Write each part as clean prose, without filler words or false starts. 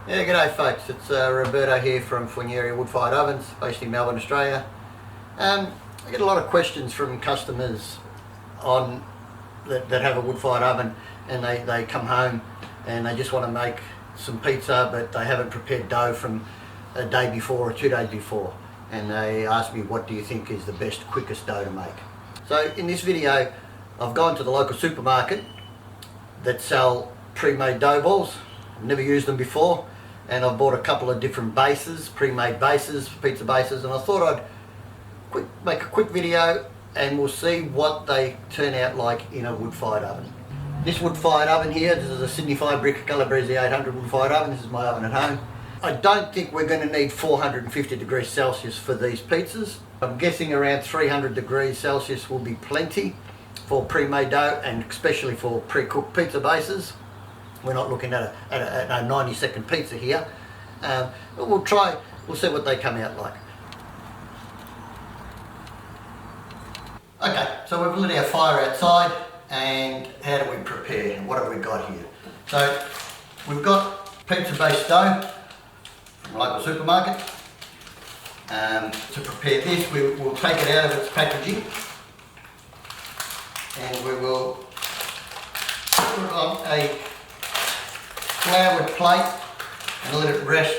Yeah, g'day folks, it's Roberto here from Fornieri wood-fired ovens based in Melbourne, Australia. I get a lot of questions from customers on that have a wood-fired oven, and they come home and they just want to make some pizza, but they haven't prepared dough from a day before or 2 days before, and they ask me, what do you think is the best, quickest dough to make? So in this video I've gone to the local supermarket that sell pre-made dough balls. I've never used them before, and I've bought a couple of different bases, pre-made bases, pizza bases, and I thought I'd make a quick video and we'll see what they turn out like in a wood-fired oven. This wood-fired oven here, this is a Sydney Firebrick Calabrese 800 wood-fired oven. This is my oven at home. I don't think we're going to need 450 degrees Celsius for these pizzas. I'm guessing around 300 degrees Celsius will be plenty for pre-made dough, and especially for pre-cooked pizza bases. We're not looking at a 90-second pizza here. But we'll see what they come out like. Okay, so we've lit our fire outside, and how do we prepare? What have we got here? So we've got pizza-based dough from a local supermarket. To prepare this, we'll take it out of its packaging, and we will put it on a floured plate and let it rest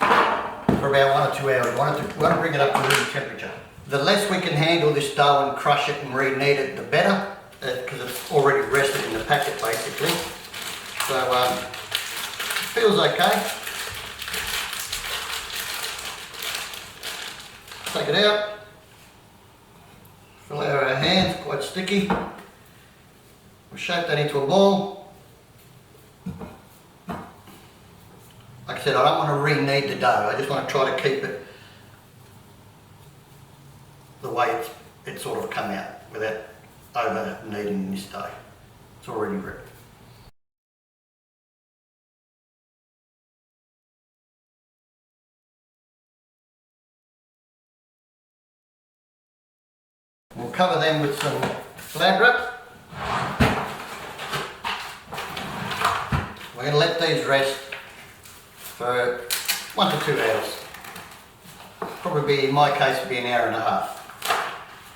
for about 1 or 2 hours. We want to bring it up to room temperature. The less we can handle this dough and crush it and re-knead it, the better, because it's already rested in the packet basically. So it feels okay. Take it out, fill out our hands, quite sticky. We'll shape that into a ball. Like I said, I don't want to re-knead the dough, I just want to try to keep it the way it's sort of come out without over kneading this dough. It's already ripped. We'll cover them with some flag wrap. We're going to let these rest for 1 to 2 hours. Probably, in my case, it'll be an hour and a half.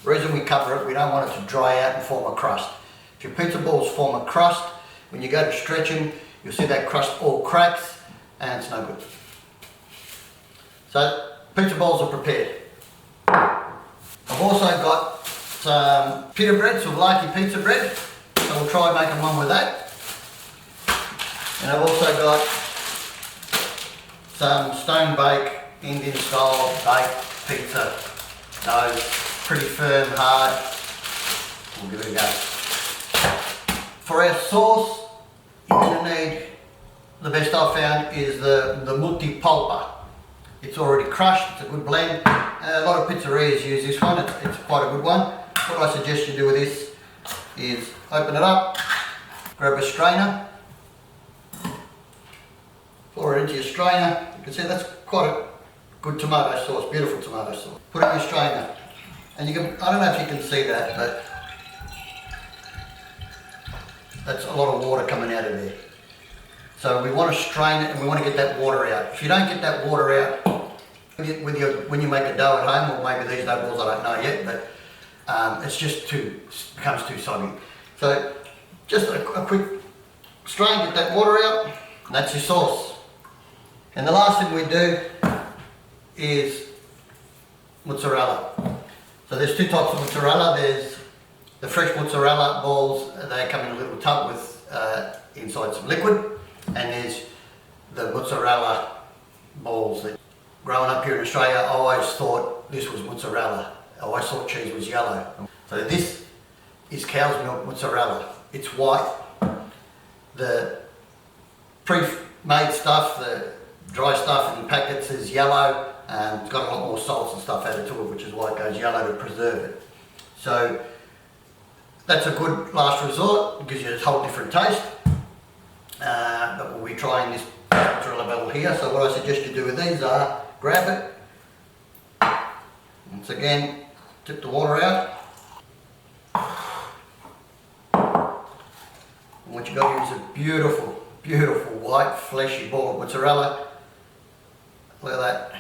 The reason we cover it, we don't want it to dry out and form a crust. If your pizza balls form a crust, when you go to stretch them, you'll see that crust all cracks, and it's no good. So, pizza balls are prepared. I've also got some pita bread, souvlaki pizza bread, so we'll try making one with that. And I've also got some stone bake, Indian style baked pizza dough, pretty firm, hard. We'll give it a go. For our sauce, you're going to need, the best I've found is the multi pulpa. It's already crushed, it's a good blend. A lot of pizzerias use this one, it's quite a good one. What I suggest you do with this is open it up, grab a strainer, pour it into your strainer. You can see that's quite a good tomato sauce, beautiful tomato sauce. Put it in your strainer, and you can, I don't know if you can see that, but that's a lot of water coming out of there. So we want to strain it and we want to get that water out. If you don't get that water out when you make a dough at home, or maybe these dough balls, I don't know yet, but it's just becomes too soggy. So just a quick strain, get that water out, and that's your sauce. And the last thing we do is mozzarella. So there's 2 types of mozzarella. There's the fresh mozzarella balls, they come in a little tub with inside some liquid, and there's the mozzarella balls that, growing up here in Australia, I always thought this was mozzarella. I always thought cheese was yellow. So this is cow's milk mozzarella. It's white. The pre-made stuff, the dry stuff in packets, is yellow. It's got a lot more salts and stuff added to it, which is why it goes yellow, to preserve it. So that's a good last resort. It gives you a whole different taste. But we'll be trying this mozzarella bubble here. So what I suggest you do with these are grab it. Once again, tip the water out. And what you got here is a beautiful beautiful white fleshy ball of mozzarella. Look at that.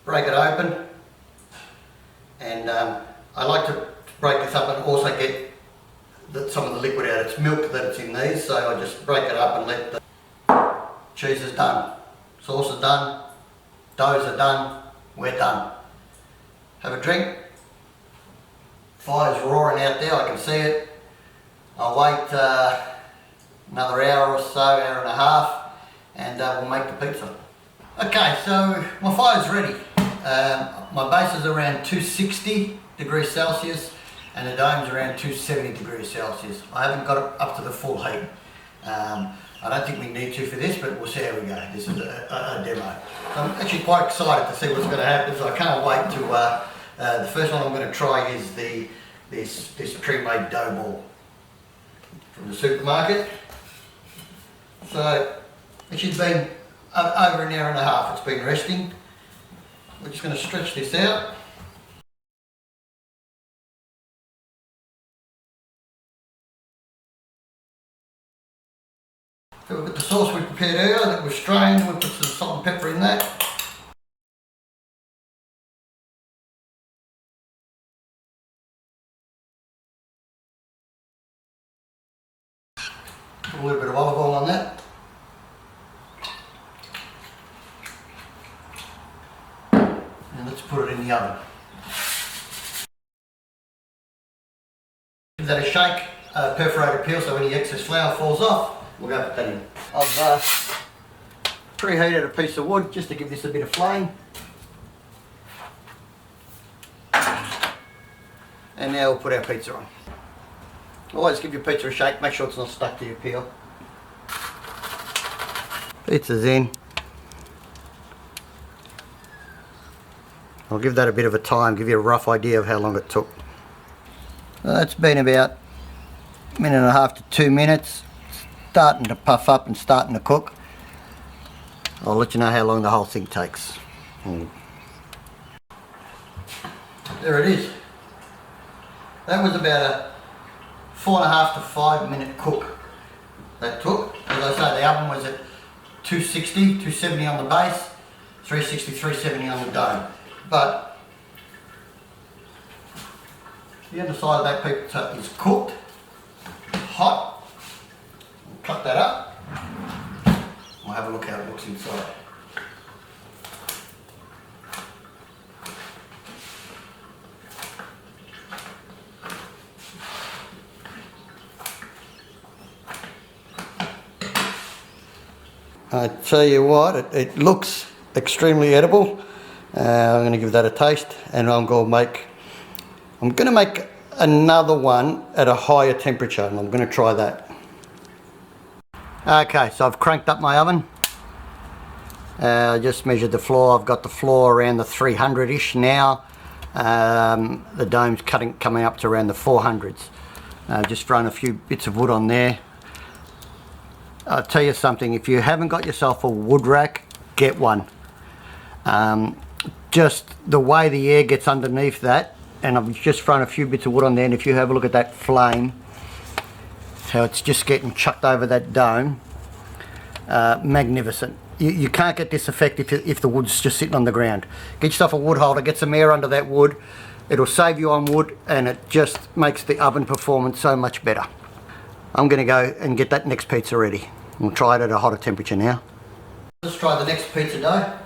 Break it open, and I like to break this up and also get some of the liquid out. It's milk that it's in these, so I just break it up and let the cheese is done, sauce is done, doughs are done, we're done. Have a drink. Fire's roaring out there, I can see it. I'll wait another hour or so, hour and a half, and we'll make the pizza. Okay, so my fire's ready. My base is around 260 degrees Celsius and the dome's around 270 degrees Celsius. I haven't got it up to the full heat. I don't think we need to for this, but we'll see how we go. This is a demo. So I'm actually quite excited to see what's going to happen, so I can't wait to, the first one I'm going to try is this pre-made dough ball from the supermarket. So it's been over an hour and a half, it's been resting. We're just going to stretch this out. So we've got the sauce we prepared earlier that we've strained, we've put some salt and pepper in that. Put a little bit of olive oil on that. And let's put it in the oven. Give that a shake, perforated peel so any excess flour falls off. We'll go put that in. I've preheated a piece of wood just to give this a bit of flame. And now we'll put our pizza on. Always give your pizza a shake, make sure it's not stuck to your peel. Pizza's in. I'll give that a bit of a time, give you a rough idea of how long it took. Well, that's been about a minute and a half to 2 minutes. Starting to puff up and starting to cook. I'll let you know how long the whole thing takes. There it is. That was about a 4.5 to 5 minute cook that took. As I say, the oven was at 260, 270 on the base, 360, 370 on the dome. But the underside of that pizza is cooked, hot. Cut that up. We'll have a look how it looks inside. I tell you what, it looks extremely edible. I'm going to give that a taste, and I'm going to make another one at a higher temperature, and I'm going to try that. Okay, so I've cranked up my oven. I just measured the floor. I've got the floor around the 300-ish now. The dome's coming up to around the 400s. Just thrown a few bits of wood on there. I'll tell you something, if you haven't got yourself a wood rack, get one. Just the way the air gets underneath that, and I've just thrown a few bits of wood on there, and if you have a look at that flame, how it's just getting chucked over that dome, magnificent. You can't get this effect if the wood's just sitting on the ground. Get yourself a wood holder, get some air under that wood, it'll save you on wood, and it just makes the oven performance so much better. I'm going to go and get that next pizza ready. We'll try it at a hotter temperature now. Let's try the next pizza dough.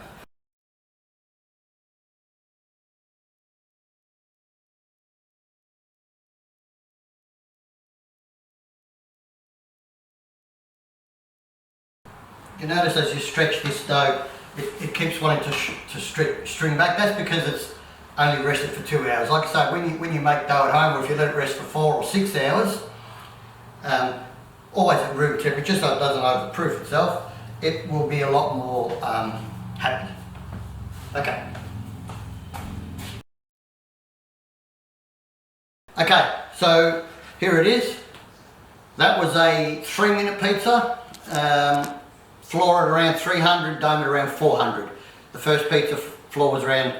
You notice as you stretch this dough, it keeps wanting to string back. That's because it's only rested for 2 hours. Like I say, when you make dough at home, or if you let it rest for 4 or 6 hours, always at room temperature so it doesn't overproof itself, it will be a lot more happy. Okay. Okay, so here it is. That was a 3-minute pizza. Floor at around 300, dome at around 400. The first pizza floor was around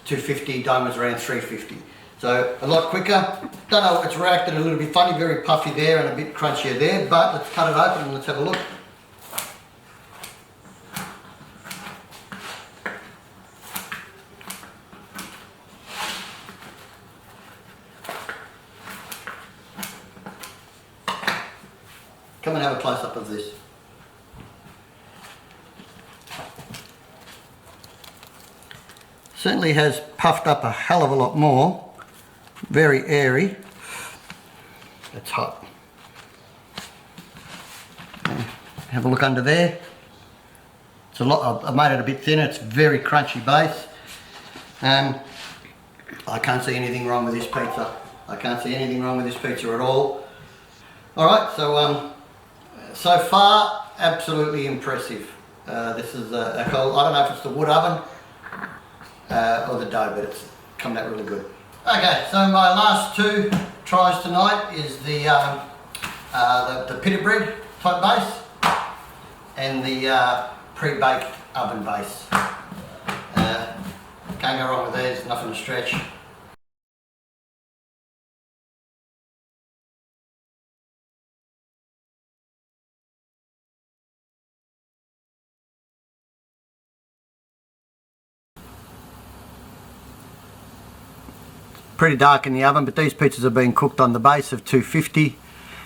250, dome was around 350. So a lot quicker. Don't know, it's reacted a little bit funny, very puffy there and a bit crunchier there, but let's cut it open and let's have a look. Come and have a close-up of this. Certainly has puffed up a hell of a lot more. Very airy. It's hot. Okay. Have a look under there. It's a lot. I've made it a bit thinner. It's very crunchy base. I can't see anything wrong with this pizza. I can't see anything wrong with this pizza at all. All right. So far, absolutely impressive. This is a cold. I don't know if it's the wood oven or the dough, but it's come out really good. Okay, so my last two tries tonight is the pita bread type base and the pre-baked oven base. Can't go wrong with these, nothing to stretch. Pretty dark in the oven, but these pizzas are being cooked on the base of 250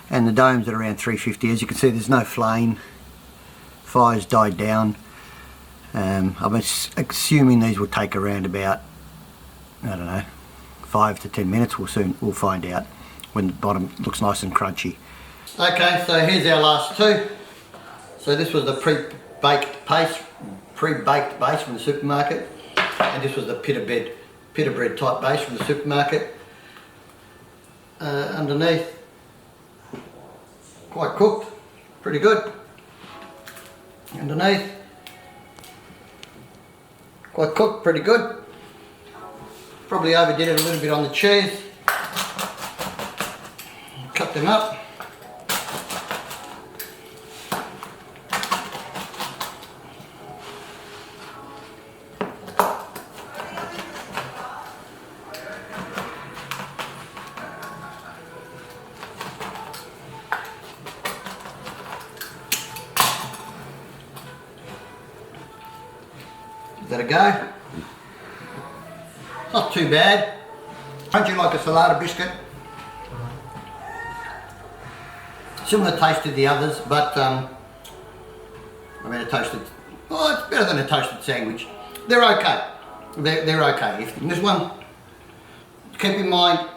and the dome's at around 350. As you can see, there's no flame. Fire's died down. I'm assuming these will take around about, I don't know, 5 to 10 minutes. We'll find out when the bottom looks nice and crunchy. Okay, so here's our last two. So this was the pre-baked base from the supermarket, and this was the pita bread type base from the supermarket. Underneath, quite cooked, pretty good. Underneath, quite cooked, pretty good. Probably overdid it a little bit on the cheese. Cut them up. Give that a go. Not too bad. Crunchy like a salada biscuit. Similar taste to the others, but I mean a toasted. Oh, it's better than a toasted sandwich. They're okay. They're okay. This one, keep in mind,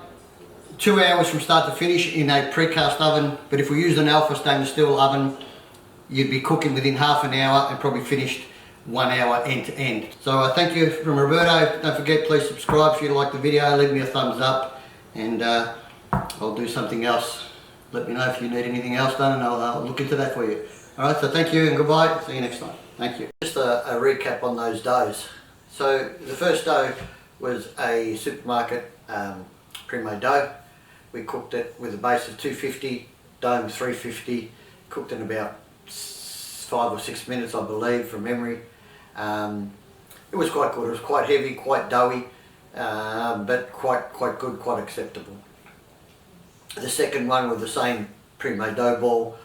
2 hours from start to finish in a precast oven. But if we used an Alpha stainless steel oven, you'd be cooking within half an hour and probably finished 1 hour end to end. So thank you from Roberto. Don't forget, please subscribe if you like the video, leave me a thumbs up, and I'll do something else. Let me know if you need anything else done and I'll look into that for you. Alright, so thank you and goodbye. See you next time. Thank you. Just a recap on those doughs. So the first dough was a supermarket pre-made dough. We cooked it with a base of 250, dome 350, cooked in about 5 or 6 minutes, I believe, from memory. It was quite good. It was quite heavy, quite doughy, but quite good, quite acceptable. The second one with the same pre-made dough ball,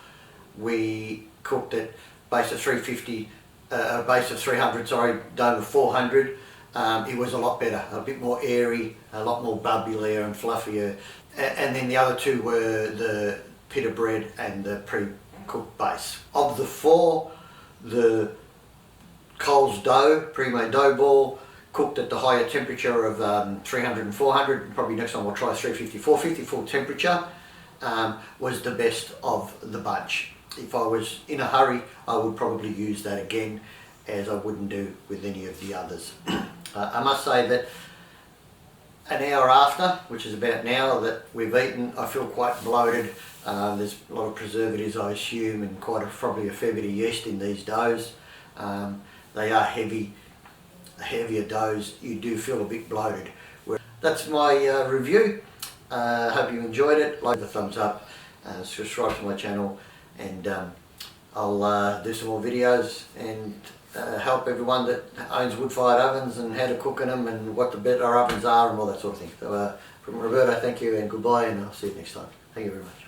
we cooked it base of 350, base of 300, sorry, dome of 400. It was a lot better, a bit more airy, a lot more bubblier and fluffier. And then the other two were the pita bread and the pre-cooked base. Of the four, the Coles dough, pre-made dough ball, cooked at the higher temperature of 300 and 400, probably next time we'll try 350, 450 full temperature, was the best of the bunch. If I was in a hurry, I would probably use that again, as I wouldn't do with any of the others. I must say that an hour after, which is about an hour that we've eaten, I feel quite bloated. There's a lot of preservatives, I assume, and probably a fair bit of yeast in these doughs. They are heavier doughs. You do feel a bit bloated. That's my review. Hope you enjoyed it. Like the thumbs up, subscribe to my channel, and I'll do some more videos and help everyone that owns wood-fired ovens and how to cook in them and what the better ovens are and all that sort of thing. So from Roberto, thank you and goodbye, and I'll see you next time. Thank you very much.